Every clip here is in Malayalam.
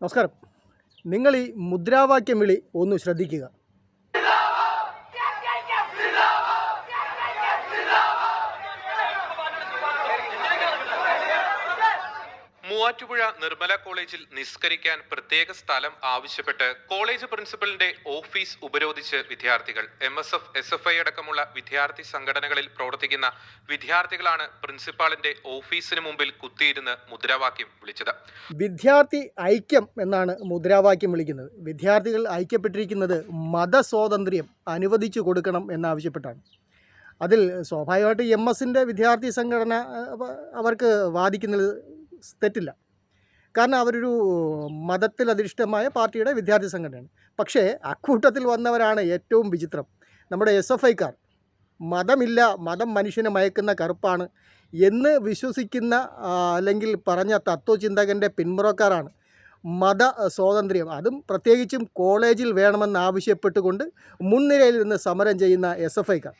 നമസ്കാരം. നിങ്ങൾ ഈ മുദ്രാവാക്യം വിളി ഒന്ന് ശ്രദ്ധിക്കുക. മൂവാറ്റുപുഴ നിർമ്മല കോളേജിൽ നിസ്കരിക്കാൻ പ്രത്യേക സ്ഥലം ആവശ്യപ്പെട്ട് കോളേജ് പ്രിൻസിപ്പലിന്റെ ഓഫീസ് ഉപരോധിച്ച് വിദ്യാർത്ഥികൾ. MSF, SFI അടക്കമുള്ള വിദ്യാർത്ഥി സംഘടനകളിൽ പ്രവർത്തിക്കുന്ന വിദ്യാർത്ഥികളാണ് പ്രിൻസിപ്പാളിന്റെ ഓഫീസിന് മുമ്പിൽ കുത്തിയിരുന്ന് മുദ്രാവാക്യം വിളിച്ചത്. വിദ്യാർത്ഥി ഐക്യം എന്നാണ് മുദ്രാവാക്യം വിളിക്കുന്നത്. വിദ്യാർത്ഥികൾ ഐക്യപ്പെട്ടിരിക്കുന്നത് മതസ്വാതന്ത്ര്യം അനുവദിച്ചു കൊടുക്കണം എന്നാവശ്യപ്പെട്ടാണ്. അതിൽ സ്വാഭാവികമായിട്ട് MS-ൻ്റെ വിദ്യാർത്ഥി സംഘടന അവർക്ക് വാദിക്കുന്നത് തെറ്റില്ല. കാരണം അവരൊരു മതത്തിലധിഷ്ഠിതമായ പാർട്ടിയുടെ വിദ്യാർത്ഥി സംഘടനയാണ്. പക്ഷേ അക്കൂട്ടത്തിൽ വന്നവരാണ് ഏറ്റവും വിചിത്രം. നമ്മുടെ SFI-ക്കാർ മതമില്ല, മതം മനുഷ്യനെ മയക്കുന്ന കറുപ്പാണ് എന്ന് വിശ്വസിക്കുന്ന അല്ലെങ്കിൽ പറഞ്ഞ തത്വചിന്തകൻ്റെ പിന്മുറക്കാരാണ്. മത സ്വാതന്ത്ര്യം, അതും പ്രത്യേകിച്ചും കോളേജിൽ വേണമെന്നാവശ്യപ്പെട്ടുകൊണ്ട് മുൻനിരയിൽ നിന്ന് സമരം ചെയ്യുന്ന SFI-ക്കാർ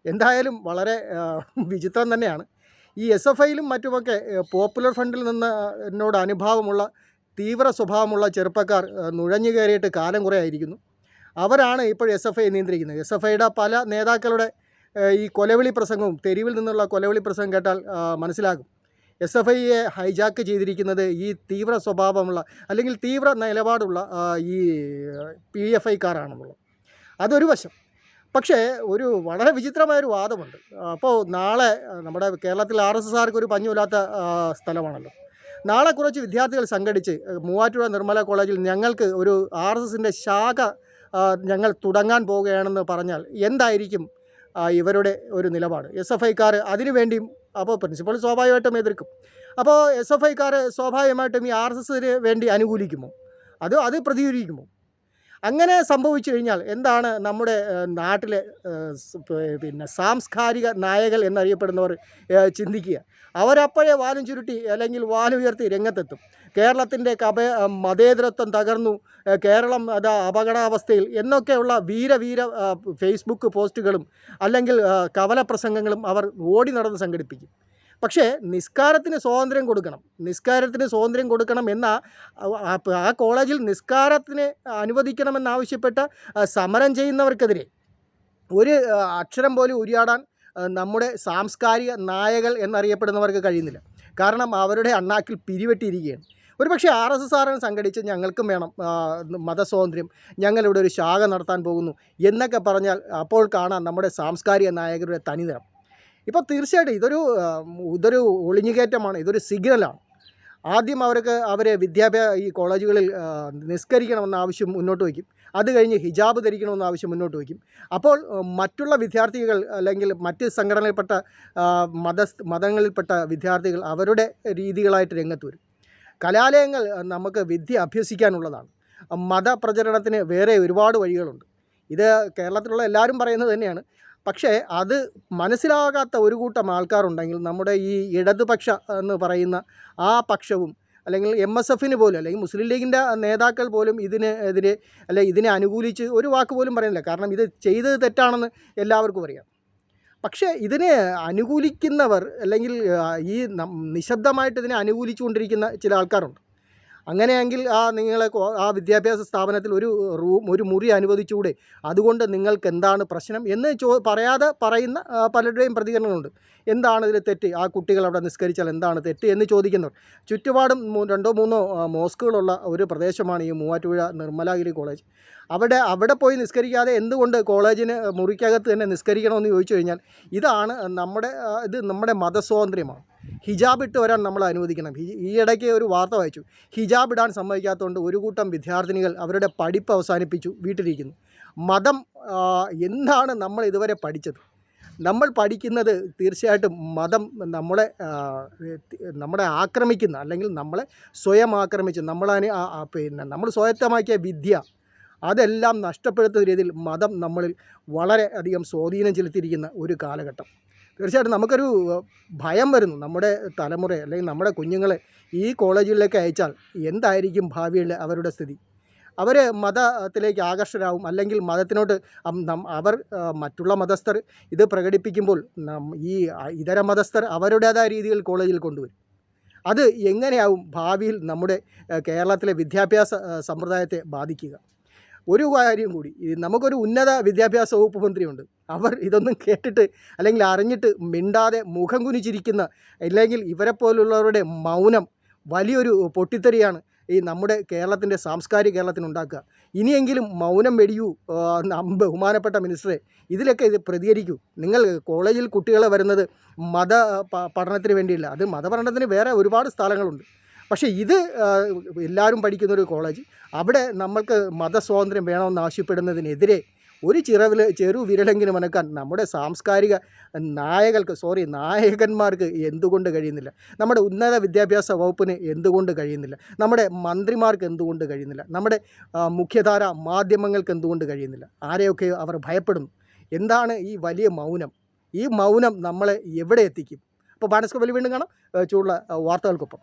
എന്തായാലും വളരെ വിചിത്രം തന്നെയാണ്. ഈ SFI-യിലും മറ്റുമൊക്കെ പോപ്പുലർ ഫ്രണ്ടിൽ നിന്ന് എന്നോട് അനുഭാവമുള്ള തീവ്ര സ്വഭാവമുള്ള ചെറുപ്പക്കാർ നുഴഞ്ഞു കയറിയിട്ട് കാലം കുറേ ആയിരിക്കുന്നു. അവരാണ് ഇപ്പോൾ SFI നിയന്ത്രിക്കുന്നത്. SFI-യുടെ പല നേതാക്കളുടെ ഈ കൊലവിളി പ്രസംഗവും തെരുവിൽ നിന്നുള്ള കൊലവിളി പ്രസംഗം കേട്ടാൽ മനസ്സിലാകും. SFI-യെ ഹൈജാക്ക് ചെയ്തിരിക്കുന്നത് ഈ തീവ്ര സ്വഭാവമുള്ള അല്ലെങ്കിൽ തീവ്ര നിലപാടുള്ള ഈ PFI-ക്കാരാണെന്നുള്ളത്. അതൊരു വശം. പക്ഷേ ഒരു വളരെ വിചിത്രമായൊരു വാദമുണ്ട്. അപ്പോൾ നാളെ നമ്മുടെ കേരളത്തിൽ RSSകാർക്ക് ഒരു പഞ്ഞുമില്ലാത്ത സ്ഥലമാണല്ലോ. നാളെ കുറച്ച് വിദ്യാർത്ഥികൾ സംഘടിച്ച് മൂവാറ്റുപുഴ നിർമ്മല കോളേജിൽ ഞങ്ങൾക്ക് ഒരു RSSൻ്റെ ശാഖ ഞങ്ങൾ തുടങ്ങാൻ പോവുകയാണെന്ന് പറഞ്ഞാൽ എന്തായിരിക്കും ഇവരുടെ ഒരു നിലപാട്? SFI-ക്കാർ അതിനുവേണ്ടിയും അപ്പോൾ പ്രിൻസിപ്പൽ സ്വാഭാവികമായിട്ടും എതിർക്കും. അപ്പോൾ SFI-ക്കാർ സ്വാഭാവികമായിട്ടും ഈ RSSന് വേണ്ടി അനുകൂലിക്കുമോ? അത് പ്രതികരിക്കുമോ? അങ്ങനെ സംഭവിച്ചു കഴിഞ്ഞാൽ എന്താണ് നമ്മുടെ നാട്ടിലെ സാംസ്കാരിക നായകൾ എന്നറിയപ്പെടുന്നവർ ചിന്തിക്കുക? അവരപ്പോഴേ വാലും ചുരുട്ടി അല്ലെങ്കിൽ വാലുയർത്തി രംഗത്തെത്തും. കേരളത്തിൻ്റെ മതേതരത്വം തകർന്നു, കേരളം അപകടാവസ്ഥയിൽ എന്നൊക്കെയുള്ള വീര ഫേസ്ബുക്ക് പോസ്റ്റുകളും അല്ലെങ്കിൽ കവലപ്രസംഗങ്ങളും അവർ ഓടി നടന്ന് സംഘടിപ്പിക്കും. പക്ഷേ നിസ്കാരത്തിന് സ്വാതന്ത്ര്യം കൊടുക്കണം എന്ന ആ കോളേജിൽ നിസ്കാരത്തിന് അനുവദിക്കണമെന്നാവശ്യപ്പെട്ട സമരം ചെയ്യുന്നവർക്കെതിരെ ഒരു അക്ഷരം പോലും ഉരിയാടാൻ നമ്മുടെ സാംസ്കാരിക നായകൾ എന്നറിയപ്പെടുന്നവർക്ക് കഴിയുന്നില്ല. കാരണം അവരുടെ അണ്ണാക്കിൽ പിരിവെട്ടിയിരിക്കുകയാണ്. ഒരുപക്ഷെ RSSകാരൻ സംഘടിച്ച് ഞങ്ങൾക്കും വേണം മതസ്വാതന്ത്ര്യം, ഞങ്ങളിവിടെ ഒരു ശാഖ നടത്താൻ പോകുന്നു എന്നൊക്കെ പറഞ്ഞാൽ അപ്പോൾ കാണാം നമ്മുടെ സാംസ്കാരിക നായകരുടെ തനിനിറം. ഇപ്പോൾ തീർച്ചയായിട്ടും ഇതൊരു ഒളിഞ്ഞുകയറ്റമാണ്, ഇതൊരു സിഗ്നലാണ്. ആദ്യം അവരെ ഈ കോളേജുകളിൽ നിസ്കരിക്കണമെന്ന ആവശ്യം മുന്നോട്ട് വയ്ക്കും. അത് കഴിഞ്ഞ് ഹിജാബ് ധരിക്കണമെന്ന ആവശ്യം മുന്നോട്ട് വയ്ക്കും. അപ്പോൾ മറ്റുള്ള വിദ്യാർത്ഥികൾ അല്ലെങ്കിൽ മറ്റ് സംഘടനയിൽപ്പെട്ട മതങ്ങളിൽപ്പെട്ട വിദ്യാർത്ഥികൾ അവരുടെ രീതികളായിട്ട് രംഗത്ത് വരും. കലാലയങ്ങൾ നമുക്ക് വിദ്യ അഭ്യസിക്കാനുള്ളതാണ്. മതപ്രചരണത്തിന് വേറെ ഒരുപാട് വഴികളുണ്ട്. ഇത് കേരളത്തിലുള്ള എല്ലാവരും പറയുന്നത് തന്നെയാണ്. പക്ഷേ അത് മനസ്സിലാകാത്ത ഒരു കൂട്ടം ആൾക്കാരുണ്ടെങ്കിൽ നമ്മുടെ ഈ ഇടതുപക്ഷ എന്ന് പറയുന്ന ആ പക്ഷവും അല്ലെങ്കിൽ MSF-ന് പോലും അല്ലെങ്കിൽ മുസ്ലിം ലീഗിൻ്റെ നേതാക്കൾ പോലും ഇതിനെതിരെ ഇതിനെ അനുകൂലിച്ച് ഒരു വാക്ക് പോലും പറയുന്നില്ല. കാരണം ഇത് ചെയ്തത് തെറ്റാണെന്ന് എല്ലാവർക്കും അറിയാം. പക്ഷേ ഇതിനെ അനുകൂലിക്കുന്നവർ അല്ലെങ്കിൽ ഈ നിശബ്ദമായിട്ട് ഇതിനെ അനുകൂലിച്ചുകൊണ്ടിരിക്കുന്ന ചില ആൾക്കാരുണ്ട്. അങ്ങനെയെങ്കിൽ നിങ്ങളെ ആ വിദ്യാഭ്യാസ സ്ഥാപനത്തിൽ ഒരു മുറി അനുവദിച്ചുകൂടെ? അതുകൊണ്ട് നിങ്ങൾക്ക് എന്താണ് പ്രശ്നം എന്ന് പറയാതെ പറയുന്ന പലരുടെയും പ്രതികരണങ്ങളുണ്ട്. എന്താണ് ഇതിൽ തെറ്റ്? ആ കുട്ടികൾ അവിടെ നിസ്കരിച്ചാൽ എന്താണ് തെറ്റ് എന്ന് ചോദിക്കുന്നവർ. ചുറ്റുപാടും 2-3 മോസ്കുകളുള്ള ഒരു പ്രദേശമാണ് ഈ മൂവാറ്റുപുഴ നിർമ്മലഗിരി കോളേജ്. അവിടെ പോയി നിസ്കരിക്കാതെ എന്തുകൊണ്ട് കോളേജിന് മുറിക്കകത്ത് തന്നെ നിസ്കരിക്കണമെന്ന് ചോദിച്ചു കഴിഞ്ഞാൽ ഇത് നമ്മുടെ മതസ്വാതന്ത്ര്യമാണ്. ഹിജാബ് ഇട്ട് വരാൻ നമ്മൾ അനുവദിക്കണം. ഈ ഇടയ്ക്ക് ഒരു വാർത്ത വായിച്ചു. ഹിജാബ് ഇടാൻ സമ്മതിക്കാത്തതുകൊണ്ട് ഒരു കൂട്ടം വിദ്യാർത്ഥിനികൾ അവരുടെ പഠിപ്പ് അവസാനിപ്പിച്ചു വീട്ടിലിരിക്കുന്നു. മതം എന്താണ് നമ്മൾ ഇതുവരെ പഠിച്ചത്? നമ്മൾ പഠിക്കുന്നത് തീർച്ചയായിട്ടും മതം നമ്മളെ ആക്രമിക്കുന്ന അല്ലെങ്കിൽ നമ്മളെ സ്വയം ആക്രമിച്ച് നമ്മൾ സ്വായത്തമാക്കിയ വിദ്യ അതെല്ലാം നഷ്ടപ്പെടുത്തുന്ന രീതിയിൽ മതം നമ്മളിൽ വളരെ അധികം സ്വാധീനം ചെലുത്തിയിരിക്കുന്ന ഒരു കാലഘട്ടം. തീർച്ചയായിട്ടും നമുക്കൊരു ഭയം വരുന്നു. നമ്മുടെ തലമുറ അല്ലെങ്കിൽ നമ്മുടെ കുഞ്ഞുങ്ങളെ ഈ കോളേജുകളിലേക്ക് അയച്ചാൽ എന്തായിരിക്കും ഭാവിയിൽ അവരുടെ സ്ഥിതി? അവർ മതത്തിലേക്ക് ആകർഷകരാകും. അല്ലെങ്കിൽ മതത്തിനോട്ട് മറ്റുള്ള മതസ്ഥർ ഇത് പ്രകടിപ്പിക്കുമ്പോൾ ഈ ഇതര മതസ്ഥർ അവരുടേതായ രീതിയിൽ കോളേജിൽ കൊണ്ടുവരും. അത് എങ്ങനെയാവും ഭാവിയിൽ നമ്മുടെ കേരളത്തിലെ വിദ്യാഭ്യാസ സമ്പ്രദായത്തെ ബാധിക്കുക? ഒരു കാര്യം കൂടി, നമുക്കൊരു ഉന്നത വിദ്യാഭ്യാസ വകുപ്പ് മന്ത്രിയുണ്ട്. അവർ ഇതൊന്നും കേട്ടിട്ട് അല്ലെങ്കിൽ അറിഞ്ഞിട്ട് മിണ്ടാതെ മുഖം കുനിച്ചിരിക്കുന്ന, അല്ലെങ്കിൽ ഇവരെപ്പോലുള്ളവരുടെ മൗനം വലിയൊരു പൊട്ടിത്തെറിയാണ് ഈ നമ്മുടെ കേരളത്തിൻ്റെ സാംസ്കാരിക കേരളത്തിനുണ്ടാക്കുക. ഇനിയെങ്കിലും മൗനം വെടിയൂ. ബഹുമാനപ്പെട്ട മിനിസ്റ്ററെ, ഇതിലൊക്കെ ഇത് പ്രതികരിക്കൂ. നിങ്ങൾ കോളേജിൽ കുട്ടികളെ വരുന്നത് പഠനത്തിന് വേണ്ടിയില്ല. അത് മതപഠനത്തിന് വേറെ ഒരുപാട് സ്ഥലങ്ങളുണ്ട്. പക്ഷേ ഇത് എല്ലാവരും പഠിക്കുന്നൊരു കോളേജ്, അവിടെ നമ്മൾക്ക് മതസ്വാതന്ത്ര്യം വേണമെന്ന് ആവശ്യപ്പെടുന്നതിനെതിരെ ഒരു ചെറുവിരലെങ്കിലും അനക്കാൻ നമ്മുടെ സാംസ്കാരിക നായകന്മാർക്ക് എന്തുകൊണ്ട് കഴിയുന്നില്ല? നമ്മുടെ ഉന്നത വിദ്യാഭ്യാസ വകുപ്പിന് എന്തുകൊണ്ട് കഴിയുന്നില്ല? നമ്മുടെ മന്ത്രിമാർക്ക് എന്തുകൊണ്ട് കഴിയുന്നില്ല? നമ്മുടെ മുഖ്യധാര മാധ്യമങ്ങൾക്ക് എന്തുകൊണ്ട് കഴിയുന്നില്ല? ആരെയൊക്കെയോ അവർ ഭയപ്പെടുന്നു. എന്താണ് ഈ വലിയ മൗനം? ഈ മൗനം നമ്മളെ എവിടെ എത്തിക്കും? അപ്പോൾ ബാനസ്കോപ്പിൽ വീണ്ടും കാണാം ചൂടുള്ള വാർത്തകൾക്കൊപ്പം.